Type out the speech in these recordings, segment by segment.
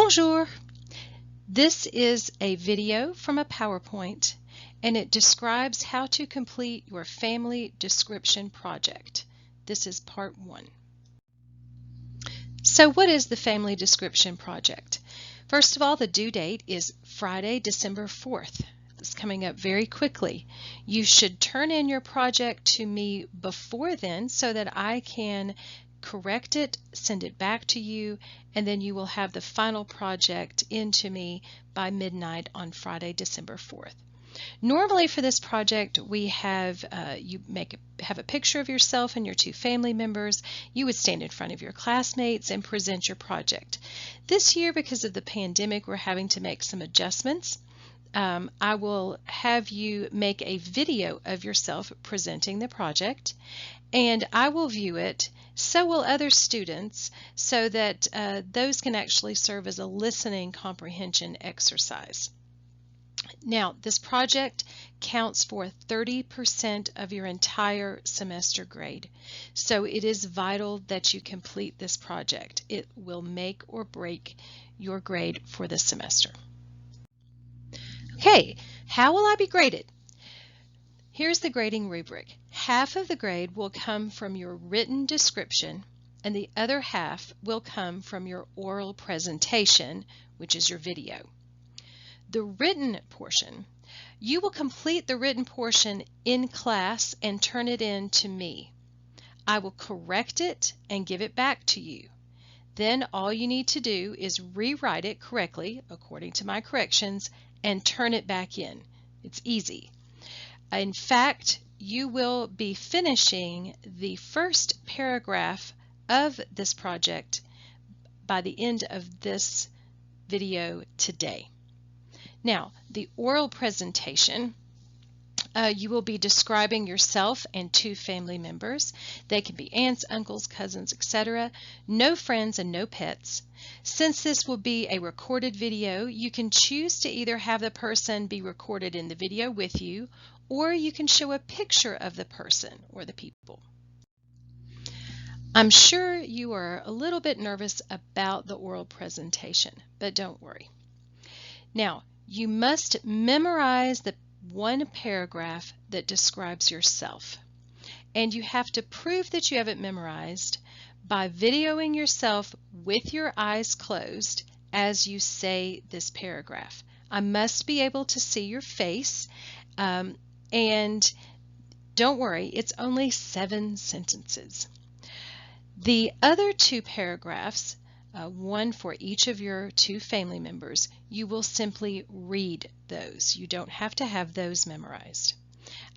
Bonjour! This is a video from a PowerPoint, and it describes how to complete your family description project. This is part 1. So what is the family description project? First of all, the due date is Friday, December 4th. It's coming up very quickly. You should turn in your project to me before then so that I can correct it, send it back to you, and then you will have the final project into me by midnight on Friday, December 4th. Normally for this project we have have a picture of yourself and your 2 family members. You would stand in front of your classmates and present your project. This year, because of the pandemic, we're having to make some adjustments. I will have you make a video of yourself presenting the project, and I will view it, so will other students, so that those can actually serve as a listening comprehension exercise. Now, this project counts for 30% of your entire semester grade, so it is vital that you complete this project. It will make or break your grade for this semester. Okay, how will I be graded? Here's the grading rubric. Half of the grade will come from your written description, and the other half will come from your oral presentation, which is your video. The written portion, you will complete the written portion in class and turn it in to me. I will correct it and give it back to you. Then all you need to do is rewrite it correctly according to my corrections and turn it back in. It's easy. In fact, you will be finishing the first paragraph of this project by the end of this video today. Now, the oral presentation, you will be describing yourself and 2 family members. They can be aunts, uncles, cousins, etc. No friends and no pets. Since this will be a recorded video, you can choose to either have the person be recorded in the video with you, or you can show a picture of the person or the people. I'm sure you are a little bit nervous about the oral presentation, but don't worry. Now, you must memorize the 1 paragraph that describes yourself, and you have to prove that you have it memorized by videoing yourself with your eyes closed as you say this paragraph. I must be able to see your face, and don't worry, it's only 7 sentences. The other 2 paragraphs, one for each of your 2 family members, you will simply read those. You don't have to have those memorized.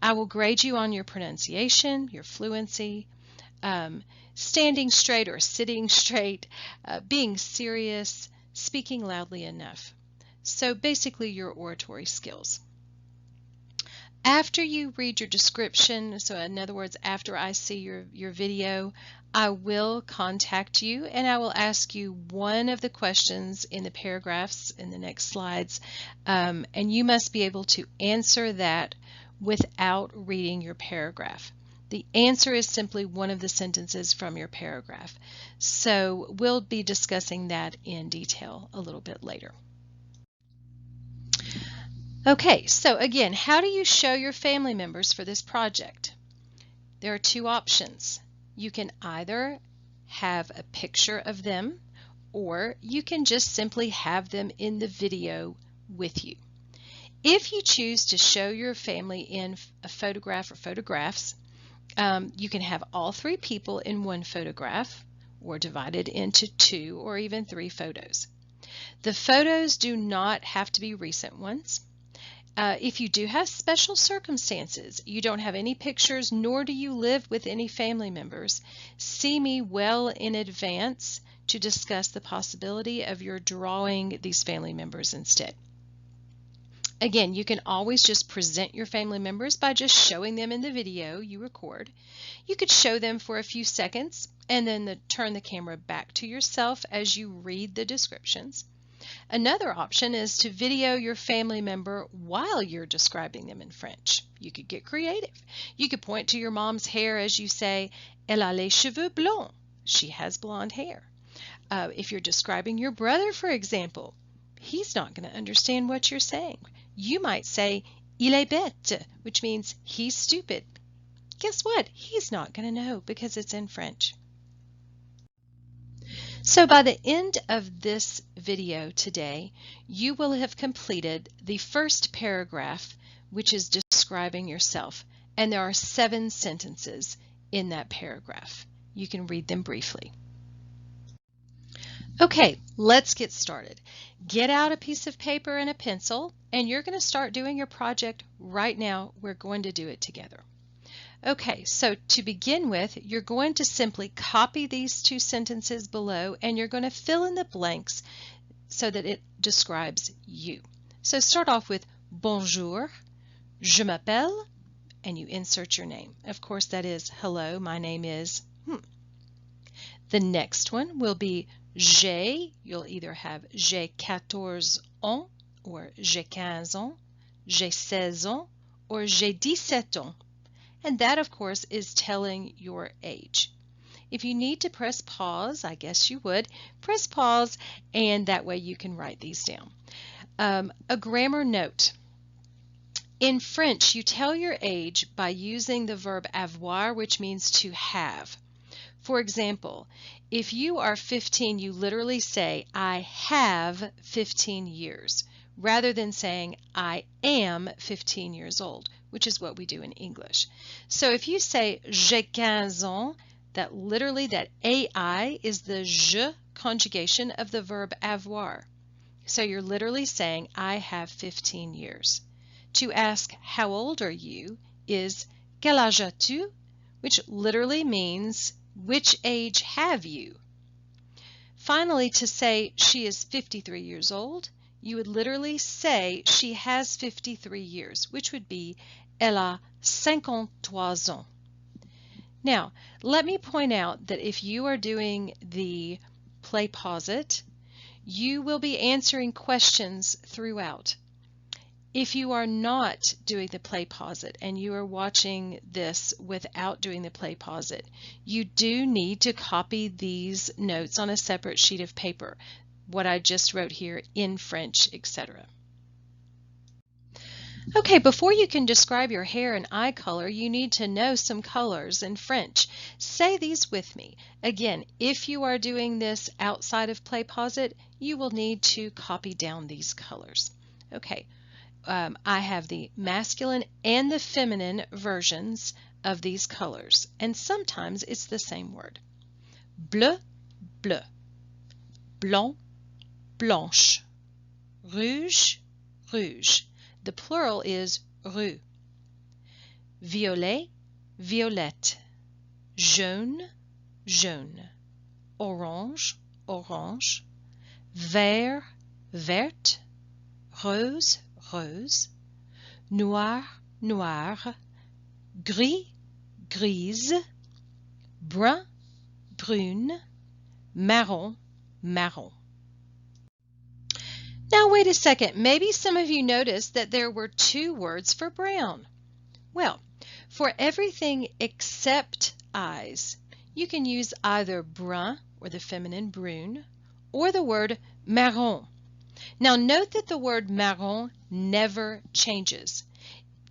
I will grade you on your pronunciation, your fluency, standing straight or sitting straight, being serious, speaking loudly enough. So basically your oratory skills. After you read your description, so in other words, after I see your video, I will contact you and I will ask you one of the questions in the paragraphs in the next slides, and you must be able to answer that without reading your paragraph. The answer is simply one of the sentences from your paragraph. So we'll be discussing that in detail a little bit later. Okay, so again, how do you show your family members for this project? There are 2 options. You can either have a picture of them, or you can just simply have them in the video with you. If you choose to show your family in a photograph or photographs, you can have all 3 people in 1 photograph, or divided into 2 or even 3 photos. The photos do not have to be recent ones. If you do have special circumstances, you don't have any pictures, nor do you live with any family members, see me well in advance to discuss the possibility of your drawing these family members instead. Again, you can always just present your family members by just showing them in the video you record. You could show them for a few seconds and then turn the camera back to yourself as you read the descriptions. Another option is to video your family member while you're describing them in French. You could get creative. You could point to your mom's hair as you say, "Elle a les cheveux blonds." She has blonde hair. If you're describing your brother, for example, he's not going to understand what you're saying. You might say, il est bête, which means he's stupid. Guess what? He's not going to know because it's in French. So by the end of this video today, you will have completed the first paragraph, which is describing yourself. And there are 7 sentences in that paragraph. You can read them briefly. Okay, let's get started. Get out a piece of paper and a pencil, and you're going to start doing your project right now. We're going to do it together. Okay, so to begin with, you're going to simply copy these 2 sentences below, and you're going to fill in the blanks so that it describes you. So start off with bonjour, je m'appelle, and you insert your name. Of course, that is hello, my name is. The next one will be j'ai. You'll either have j'ai 14 ans, or j'ai 15 ans, j'ai 16 ans, or j'ai 17 ans. And that, of course, is telling your age. If you need to press pause, I guess you would, press pause, and that way you can write these down. A grammar note. In French, you tell your age by using the verb avoir, which means to have. For example, if you are 15, you literally say, I have 15 years, rather than saying, I am 15 years old, which is what we do in English. So if you say, j'ai 15 ans, that literally, that AI is the je conjugation of the verb avoir. So you're literally saying, I have 15 years. To ask, how old are you, is quel âge as-tu, which literally means, which age have you? Finally, to say she is 53 years old, you would literally say she has 53 years, which would be elle a 53 ans. Now, let me point out that if you are doing the play pause it, you will be answering questions throughout. If you are not doing the play pause it and you are watching this without doing the play pause it, you do need to copy these notes on a separate sheet of paper, what I just wrote here in French, etc. Okay, before you can describe your hair and eye color, you need to know some colors in French. Say these with me. Again, if you are doing this outside of play pause it, you will need to copy down these colors. Okay. I have the masculine and the feminine versions of these colors, and sometimes it's the same word. Bleu, bleu. Blanc, blanche. Rouge, rouge. The plural is rue. Violet, violette. Jaune, jaune. Orange, orange. Vert, verte. Rose, rose, noir, noir, gris, grise, brun, brune, marron, marron. Now wait a second, maybe some of you noticed that there were 2 words for brown. Well, for everything except eyes, you can use either brun, or the feminine brune, or the word marron. Now note that the word marron never changes.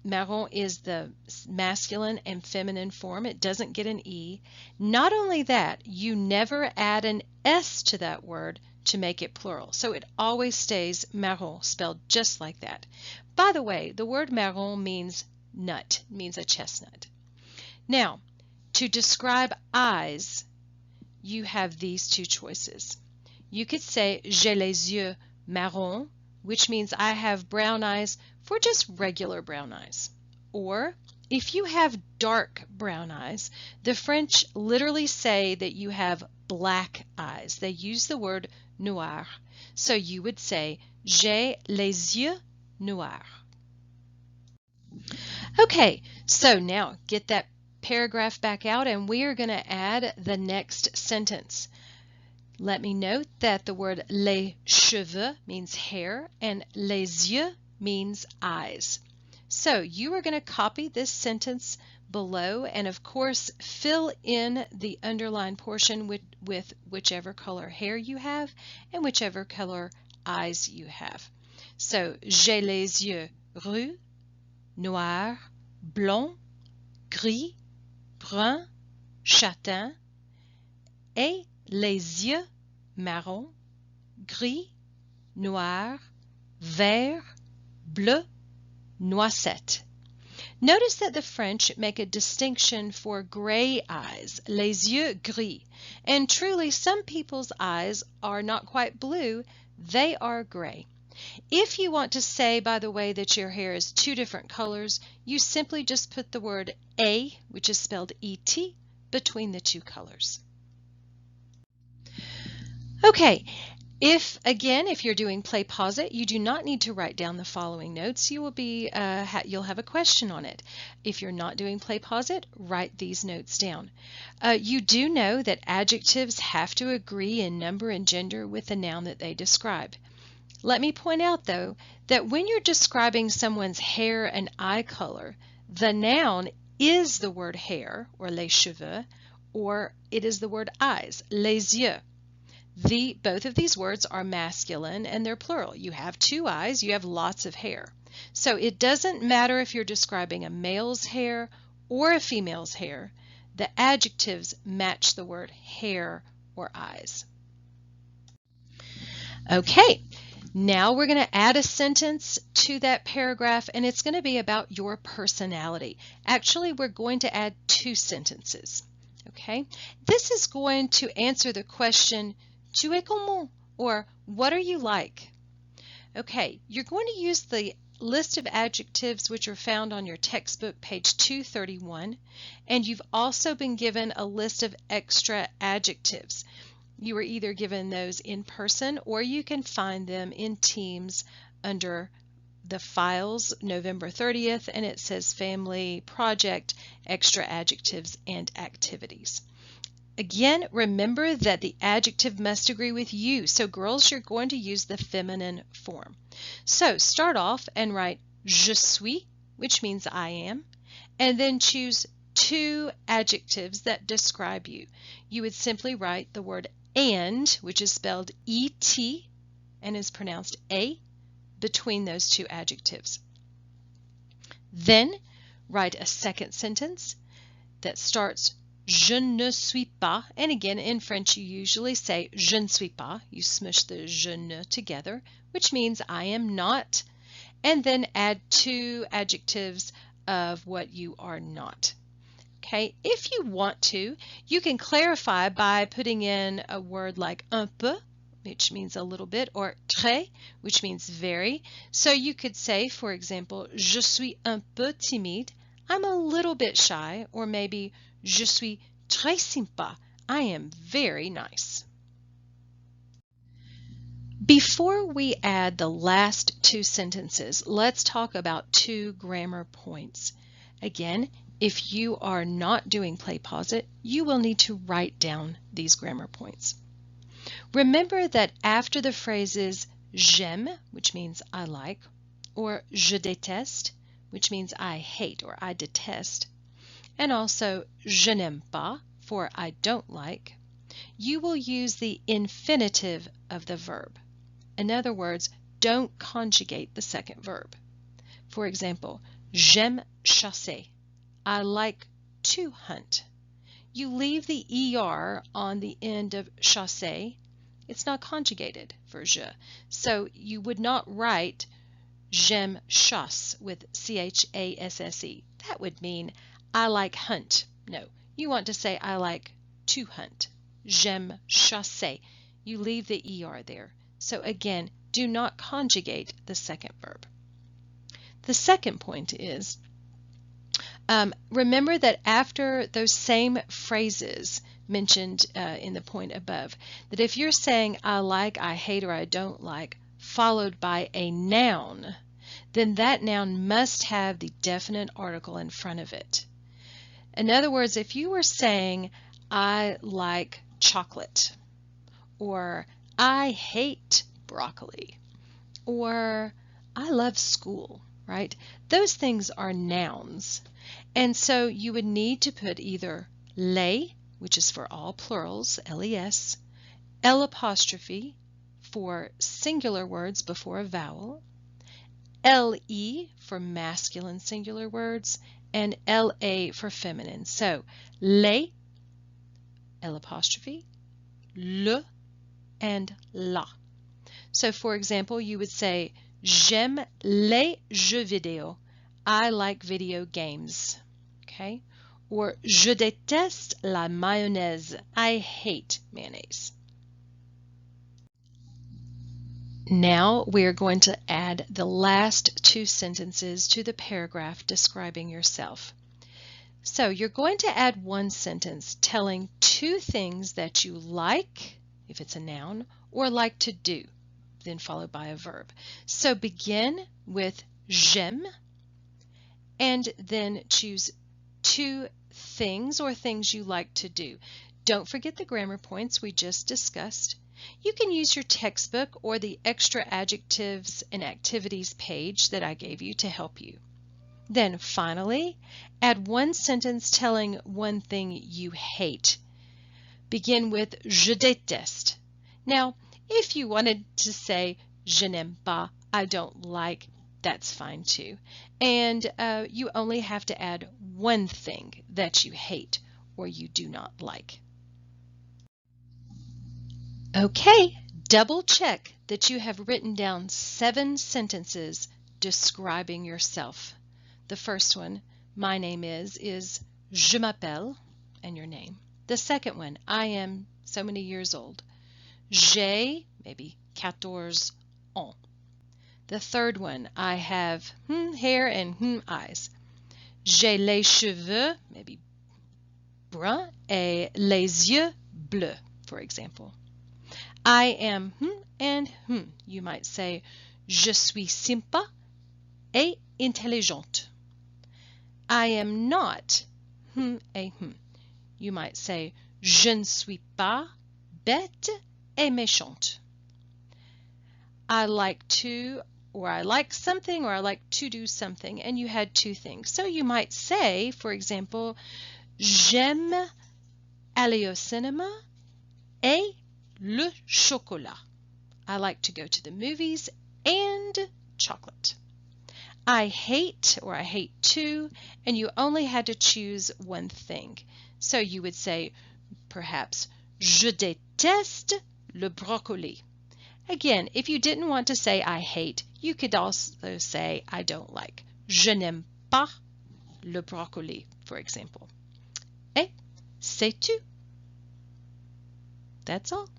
Marron is the masculine and feminine form. It doesn't get an E. Not only that, you never add an S to that word to make it plural. So it always stays marron, spelled just like that. By the way, the word marron means nut, means a chestnut. Now, to describe eyes, you have these 2 choices. You could say, j'ai les yeux marron, which means I have brown eyes for just regular brown eyes. Or, if you have dark brown eyes, the French literally say that you have black eyes. They use the word noir. So you would say, j'ai les yeux noirs. Okay, so now get that paragraph back out and we are going to add the next sentence. Let me note that the word les cheveux means hair and les yeux means eyes. So you are going to copy this sentence below, and of course fill in the underlined portion with whichever color hair you have and whichever color eyes you have. So, j'ai les yeux roux, noirs, blonds, gris, bruns, châtains, et les yeux marron, gris, noir, vert, bleu, noisette. Notice that the French make a distinction for gray eyes, les yeux gris, and truly some people's eyes are not quite blue, they are gray. If you want to say, by the way, that your hair is two different colors, you simply just put the word A, which is spelled E-T, between the two colors. Okay, if you're doing play pause it, you do not need to write down the following notes. You'll have a question on it. If you're not doing play pause it, write these notes down. You do know that adjectives have to agree in number and gender with the noun that they describe. Let me point out, though, that when you're describing someone's hair and eye color, the noun is the word hair, or les cheveux, or it is the word eyes, les yeux. Both of these words are masculine and they're plural. You have two eyes, you have lots of hair. So it doesn't matter if you're describing a male's hair or a female's hair. The adjectives match the word hair or eyes. Okay. Now we're going to add a sentence to that paragraph, and it's going to be about your personality. Actually, we're going to add two sentences. Okay? This is going to answer the question, tu es comment? Or what are you like? Okay, you're going to use the list of adjectives which are found on your textbook, page 231, and you've also been given a list of extra adjectives. You were either given those in person or you can find them in Teams under the files November 30th, and it says family project, extra adjectives and activities. Again, remember that the adjective must agree with you. So girls, you're going to use the feminine form. So start off and write je suis, which means I am, and then choose two adjectives that describe you. You would simply write the word and, which is spelled E-T and is pronounced A, between those two adjectives. Then write a second sentence that starts je ne suis pas, and again in French you usually say je ne suis pas, you smush the je ne together, which means I am not, and then add two adjectives of what you are not. Okay, if you want to, you can clarify by putting in a word like un peu, which means a little bit, or très, which means very. So you could say, for example, je suis un peu timide, I'm a little bit shy, or maybe je suis très sympa, I am very nice. Before we add the last two sentences, let's talk about two grammar points. Again, if you are not doing play pause it, you will need to write down these grammar points. Remember that after the phrases j'aime, which means I like, or je déteste, which means I hate or I detest, and also je n'aime pas, for I don't like, you will use the infinitive of the verb. In other words, don't conjugate the second verb. For example, j'aime chasser, I like to hunt. You leave the ER on the end of chasser. It's not conjugated for je. So you would not write j'aime chasse with C-H-A-S-S-E. That would mean I like hunt. No, you want to say I like to hunt. J'aime chasser. You leave the ER there. So again, do not conjugate the second verb. The second point is, remember that after those same phrases mentioned in the point above, that if you're saying I like, I hate, or I don't like, followed by a noun, then that noun must have the definite article in front of it. In other words, if you were saying I like chocolate, or I hate broccoli, or I love school, right? Those things are nouns. And so you would need to put either les, which is for all plurals, les, L apostrophe for singular words before a vowel, le for masculine singular words, and la for feminine. So les, L apostrophe, le, and la. So for example, you would say, j'aime les jeux vidéo. I like video games. Okay? Or je déteste la mayonnaise. I hate mayonnaise. Now we're going to add the last two sentences to the paragraph describing yourself. So you're going to add one sentence telling two things that you like, if it's a noun, or like to do, then followed by a verb. So begin with j'aime, and then choose two things or things you like to do. Don't forget the grammar points we just discussed. You can use your textbook or the extra adjectives and activities page that I gave you to help you. Then finally, add one sentence telling one thing you hate. Begin with je déteste. Now, if you wanted to say je n'aime pas, I don't like, that's fine too. And you only have to add one thing that you hate or you do not like. Okay, double check that you have written down 7 sentences describing yourself. The first one, my name is je m'appelle, and your name. The second one, I am so many years old. J'ai, maybe 14 ans. The third one, I have hair and eyes. J'ai les cheveux, maybe bruns, et les yeux bleus, for example. I am and you might say je suis sympa et intelligente. I am not et you might say je ne suis pas bête et méchante. I like to, or I like something, or I like to do something, and you had two things. So you might say, for example, j'aime aller au cinéma et le chocolat. I like to go to the movies and chocolate. I hate, or I hate to, and you only had to choose one thing. So you would say, perhaps, je déteste le brocoli. Again, if you didn't want to say I hate, you could also say I don't like. Je n'aime pas le brocoli, for example. Et c'est tout. That's all.